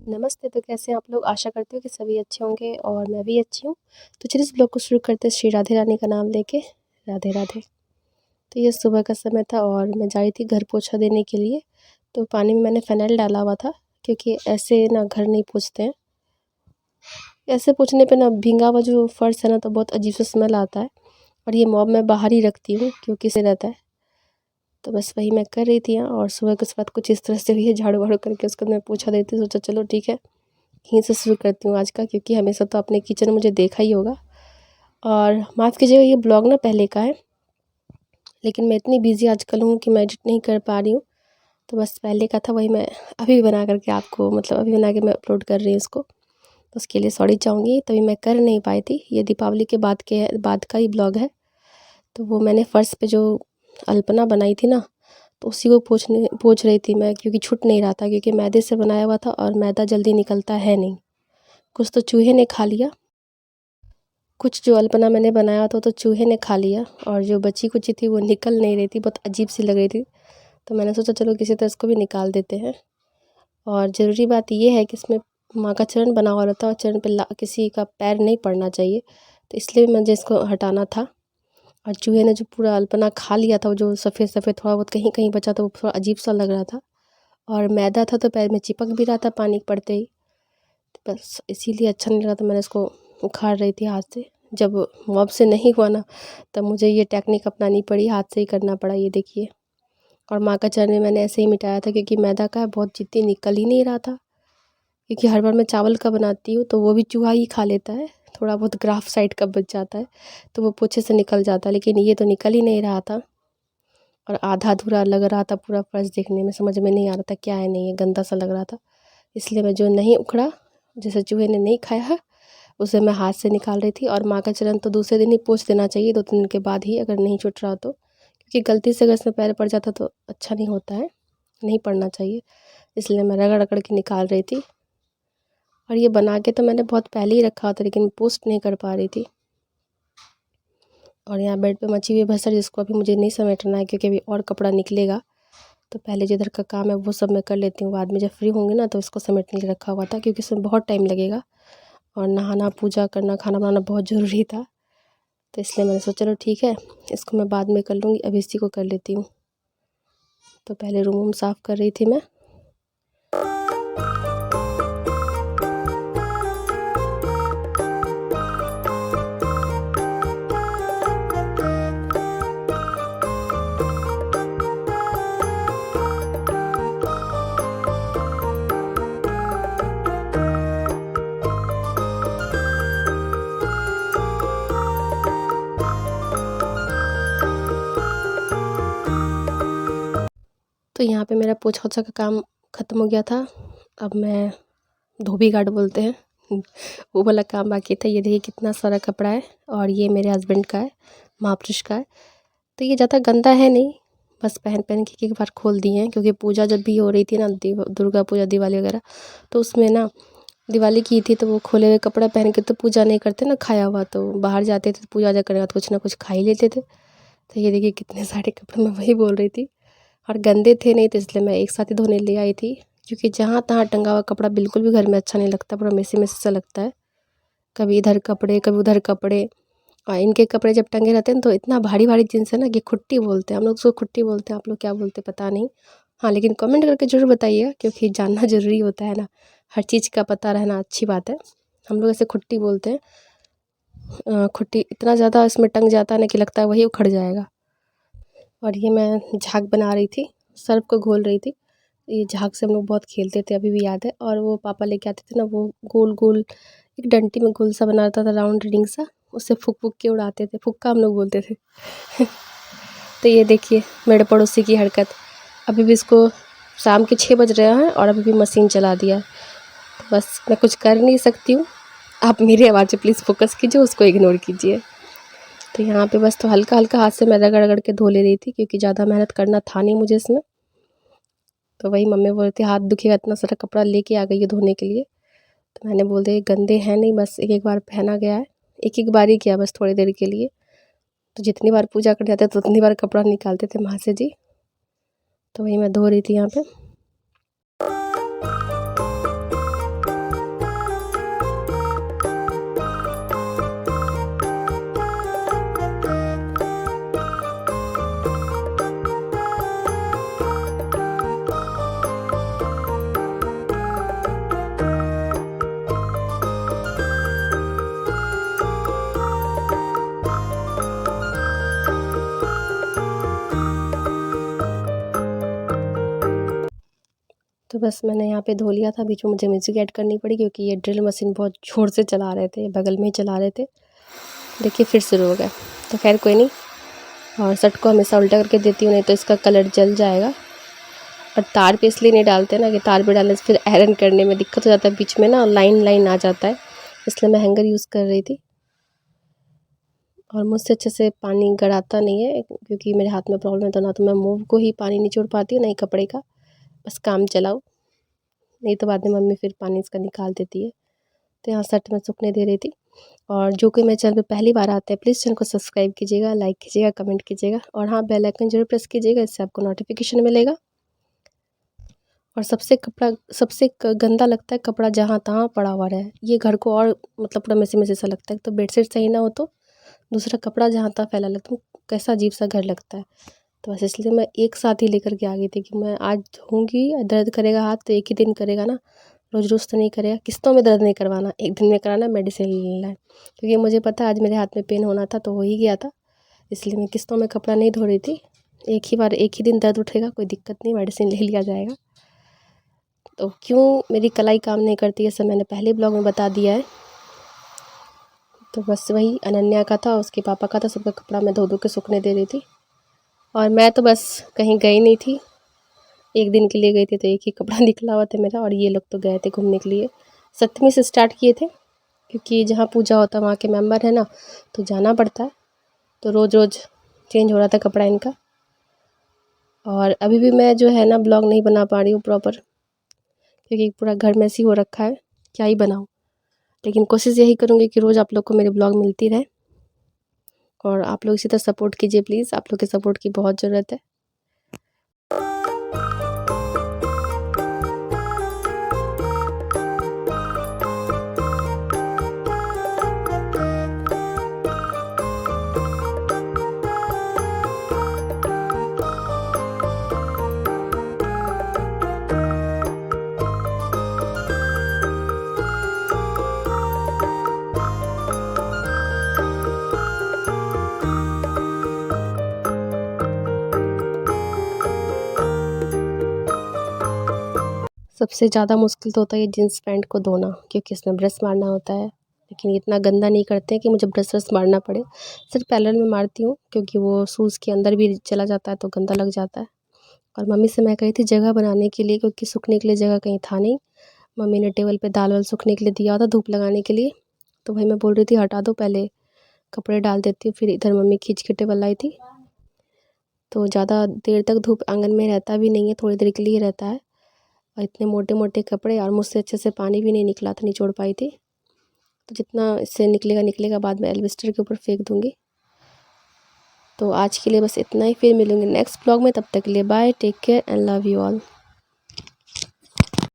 नमस्ते, तो कैसे हैं आप लोग? आशा करती हूँ कि सभी अच्छे होंगे और मैं भी अच्छी हूँ। तो चलिए इस ब्लॉग को शुरू करते हैं श्री राधे रानी का नाम लेके। राधे राधे। तो ये सुबह का समय था और मैं जा रही थी घर पोछा देने के लिए। तो पानी में मैंने फ़िनाइल डाला हुआ था, क्योंकि ऐसे ना घर नहीं पोंछते हैं। ऐसे पोंछने पे ना भींगा हुआ जो फ़र्श है ना, तो बहुत अजीब सा स्मेल आता है। और ये मॉब मैं बाहर ही रखती हूँ क्योंकि से रहता है। तो बस वही मैं कर रही थी और सुबह के बाद कुछ इस तरह से हुई है, झाड़ू वाड़ू करके उसके बाद मैं पोछा देती हूँ। सोचा चलो ठीक है, यहीं से शुरू करती हूँ आज का, क्योंकि हमेशा तो अपने किचन में मुझे देखा ही होगा। और माफ़ कीजिएगा, ये ब्लॉग ना पहले का है, लेकिन मैं इतनी बिज़ी आजकल हूँ कि मैं एडिट नहीं कर पा रही हूँ। तो बस पहले का था, वही मैं अभी बना करके आपको, मतलब अभी बना के मैं अपलोड कर रही हूँ इसको। तो उसके लिए सॉरी चाहूँगी, तभी मैं कर नहीं पाई थी। ये दीपावली के बाद का ही ब्लॉग है। तो वो मैंने फ़र्श पे जो अल्पना बनाई थी ना, तो उसी को पोंछ रही थी मैं, क्योंकि छूट नहीं रहा था, क्योंकि मैदे से बनाया हुआ था और मैदा जल्दी निकलता है नहीं। कुछ तो चूहे ने खा लिया, कुछ जो अल्पना मैंने बनाया था तो चूहे ने खा लिया, और जो बची कुची थी वो निकल नहीं रही थी, बहुत अजीब सी लग रही थी। तो मैंने सोचा चलो किसी तरह इसको भी निकाल देते हैं। और ज़रूरी बात ये है कि इसमें माँ का चरण बना हुआ रहता है और चरण पे किसी का पैर नहीं पड़ना चाहिए, तो इसलिए मुझे इसको हटाना था। और चूहे ने जो पूरा अल्पना खा लिया था, वो जो सफ़ेद सफ़ेद थोड़ा बहुत कहीं कहीं बचा था, वो थोड़ा अजीब सा लग रहा था। और मैदा था तो पैर में चिपक भी रहा था पानी पड़ते ही। तो बस इसीलिए अच्छा नहीं लगा, तो मैंने इसको उखाड़ रही थी हाथ से। जब मॉब से नहीं हुआ ना, तब मुझे ये टेक्निक अपनानी पड़ी, हाथ से ही करना पड़ा, ये देखिए। और माँ का चरण मैंने ऐसे ही मिटाया था, क्योंकि मैदा का बहुत जिद्दी निकल ही नहीं रहा था। क्योंकि हर बार मैं चावल का बनाती हूँ तो वो भी चूहा ही खा लेता है, थोड़ा बहुत ग्राफ साइड का बच जाता है, तो वो पोछे से निकल जाता है, लेकिन ये तो निकल ही नहीं रहा था। और आधा अधूरा लग रहा था पूरा फर्श, देखने में समझ में नहीं आ रहा था क्या है, नहीं है, गंदा सा लग रहा था। इसलिए मैं जो नहीं उखड़ा, जैसे चूहे ने नहीं खाया है, उसे मैं हाथ से निकाल रही थी। और माँ का चरण तो दूसरे दिन ही पोंछ देना चाहिए, 2-3 दिन के बाद ही, अगर नहीं छूट रहा हो तो, क्योंकि गलती से अगर इसमें पैर पड़ जाता तो अच्छा नहीं होता है, नहीं पड़ना चाहिए। इसलिए मैं रगड़ रगड़ के निकाल रही थी। और ये बना के तो मैंने बहुत पहले ही रखा था, लेकिन पोस्ट नहीं कर पा रही थी। और यहाँ बेड पे मची हुई भसड़, जिसको अभी मुझे नहीं समेटना है, क्योंकि अभी और कपड़ा निकलेगा। तो पहले जिधर का काम है वो सब मैं कर लेती हूँ, बाद में जब फ्री होंगी ना तो इसको समेटने के लिए रखा हुआ था, क्योंकि इसमें बहुत टाइम लगेगा। और नहाना, पूजा करना, खाना बनाना बहुत ज़रूरी था। तो इसलिए मैंने सोचा चलो ठीक है, इसको मैं बाद में कर लूँगी, अभी इसी को कर लेती हूँ। तो पहले रूम साफ़ कर रही थी मैं। तो यहाँ पे मेरा पोछा ओछा का काम ख़त्म हो गया था। अब मैं धोबी घाट बोलते हैं वो वाला काम बाकी था। ये देखिए कितना सारा कपड़ा है, और ये मेरे हस्बैंड का है, महापुरुष का है। तो ये ज़्यादा गंदा है नहीं, बस पहन पहन के एक बार खोल दिए हैं, क्योंकि पूजा जब भी हो रही थी ना, दुर्गा पूजा, दिवाली वगैरह, तो उसमें ना दिवाली की थी, तो वो खोले हुए कपड़ा पहन के तो पूजा नहीं करते ना, खाया हुआ, तो बाहर जाते थे तो पूजा करने के बाद कुछ ना कुछ खा ही लेते थे। तो ये देखिए कितने सारे कपड़े, मैं वही बोल रही थी। और गंदे थे नहीं, तो इसलिए मैं एक साथ ही धोने ले आई थी, क्योंकि जहाँ तहाँ टंगा हुआ कपड़ा बिल्कुल भी घर में अच्छा नहीं लगता, पूरा मेसी मेसी सा लगता है। कभी इधर कपड़े, कभी उधर कपड़े। और इनके कपड़े जब टंगे रहते हैं तो इतना भारी भारी जींस है ना कि खुट्टी बोलते हैं हम लोग, उसको खुट्टी बोलते हैं, आप लोग क्या बोलते हैं पता नहीं। हाँ, लेकिन कमेंट करके ज़रूर बताइएगा, क्योंकि जानना ज़रूरी होता है ना, हर चीज़ का पता रहना अच्छी बात है। हम लोग ऐसे खुट्टी बोलते हैं। खुट्टी इतना ज़्यादा इसमें टंग जाता है ना कि लगता है वही उखड़ जाएगा। और ये मैं झाग बना रही थी, सर्फ को घोल रही थी। ये झाग से हम लोग बहुत खेलते थे, अभी भी याद है। और वो पापा लेके आते थे ना, वो गोल गोल एक डंटी में गोल सा बना रहता था, राउंड रिंग सा, उससे फूक फूक के उड़ाते थे, फुक्का हम लोग बोलते थे तो ये देखिए मेरे पड़ोसी की हरकत, अभी भी इसको शाम के 6 बज रहे हैं और अभी भी मशीन चला दिया है। तो बस मैं कुछ कर नहीं सकती हूँ, आप मेरी आवाज़ पे प्लीज़ फोकस कीजिए, उसको इग्नोर कीजिए। तो यहाँ पे बस तो हल्का हल्का हाथ से मैं रगड़ रगड़ के धो ले रही थी, क्योंकि ज़्यादा मेहनत करना था नहीं मुझे इसमें। तो वही मम्मी बोल रही थी हाथ दुखेगा, इतना सारा कपड़ा लेके आ गई है धोने के लिए। तो मैंने बोल दिया गंदे हैं नहीं, बस एक एक बार पहना गया है, एक एक बार ही किया, बस थोड़ी देर के लिए। तो जितनी बार पूजा कर जाते तो उतनी बार कपड़ा निकालते थे माँ से जी। तो वही मैं धो रही थी यहाँ पे। तो बस मैंने यहाँ पे धो लिया था। बीच में मुझे म्यूज़िक ऐड करनी पड़ी क्योंकि ये ड्रिल मशीन बहुत ज़ोर से चला रहे थे, बगल में ही चला रहे थे। देखिए फिर शुरू हो गया, तो खैर कोई नहीं। और शर्ट को हमेशा उल्टा करके देती हूँ, नहीं तो इसका कलर जल जाएगा। और तार पे इसलिए नहीं डालते ना कि तार पे डालने से फिर आयरन करने में दिक्कत हो जाता है, बीच में ना लाइन आ जाता है, इसलिए मैं हैंगर यूज़ कर रही थी। और मुझसे अच्छे से पानी गड़ाता नहीं है क्योंकि मेरे हाथ में प्रॉब्लम है, तो ना तो मैं मूव को ही पानी निचोड़ पाती हूँ, ना ही कपड़े का। बस काम चलाओ, नहीं तो बाद में मम्मी फिर पानी इसका निकाल देती है। तो यहाँ शर्ट में सूखने दे रही थी। और जो कोई मेरे चैनल पे पहली बार आता है, प्लीज़ चैनल को सब्सक्राइब कीजिएगा, लाइक कीजिएगा, कमेंट कीजिएगा, और हाँ बेल आइकन जरूर प्रेस कीजिएगा, इससे आपको नोटिफिकेशन मिलेगा। और सबसे गंदा लगता है कपड़ा जहाँ तहाँ पड़ा हुआ रहे, ये घर को और मतलब पूरा मैसी सा लगता है। तो बेडशीट सही ना हो तो दूसरा कपड़ा जहाँ तहाँ फैला लगता है, कैसा अजीब सा घर लगता है। तो बस इसलिए मैं एक साथ ही लेकर के आ गई थी कि मैं आज धोऊँगी, दर्द करेगा हाथ तो एक ही दिन करेगा ना, रोज़ रोज़ तो नहीं करेगा। किस्तों में दर्द नहीं करवाना, एक दिन में कराना, मेडिसिन लेना है। क्योंकि मुझे पता है आज मेरे हाथ में पेन होना था तो हो ही गया था, इसलिए मैं किस्तों में कपड़ा नहीं धो रही थी। एक ही बार एक ही दिन दर्द उठेगा, कोई दिक्कत नहीं, मेडिसिन ले लिया जाएगा। तो क्यों मेरी कलाई काम नहीं करती है, सब मैंने पहले ब्लॉग में बता दिया है। तो बस वही अनन्या का था, उसके पापा का था, सबका कपड़ा मैं धो के सूखने दे रही थी। और मैं तो बस कहीं गई नहीं थी, एक दिन के लिए गई थी तो एक ही कपड़ा निकला हुआ था मेरा। और ये लोग तो गए थे घूमने के लिए, 7वीं से स्टार्ट किए थे क्योंकि जहाँ पूजा होता है वहाँ के मेंबर है ना, तो जाना पड़ता है। तो रोज़ रोज़ चेंज हो रहा था कपड़ा इनका। और अभी भी मैं जो है ना ब्लॉग नहीं बना पा रही हूँ प्रॉपर, क्योंकि पूरा घर मैसी हो रखा है, क्या ही बनाऊँ। लेकिन कोशिश यही करूँगी कि रोज़ आप लोग को मेरे ब्लॉग मिलती रहे, और आप लोग इसी तरह सपोर्ट कीजिए प्लीज़, आप लोग के सपोर्ट की बहुत ज़रूरत है। सबसे ज़्यादा मुश्किल तो होता है ये जीन्स पैंट को धोना, क्योंकि इसमें ब्रश मारना होता है। लेकिन इतना गंदा नहीं करते हैं कि मुझे ब्रश व्रश मारना पड़े, सिर्फ पैरेलल में मारती हूँ क्योंकि वो शूज़ के अंदर भी चला जाता है तो गंदा लग जाता है। और मम्मी से मैं कही थी जगह बनाने के लिए, क्योंकि सूखने के लिए जगह कहीं था नहीं। मम्मी ने टेबल पे दाल वाल सूखने के लिए दिया था, धूप लगाने के लिए। तो भाई मैं बोल रही थी हटा दो, पहले कपड़े डाल देती हूँ। फिर इधर मम्मी खींच के टेबल लाई थी, तो ज़्यादा देर तक धूप आंगन में रहता भी नहीं है, थोड़ी देर के लिए रहता है। और इतने मोटे मोटे कपड़े, और मुझसे अच्छे से पानी भी नहीं निकला था, निचोड़ पाई थी। तो जितना इससे निकलेगा बाद में एल्वेस्टर के ऊपर फेंक दूँगी। तो आज के लिए बस इतना ही, फिर मिलूँगी नेक्स्ट ब्लॉग में। तब तक के लिए bye, take care and love you all.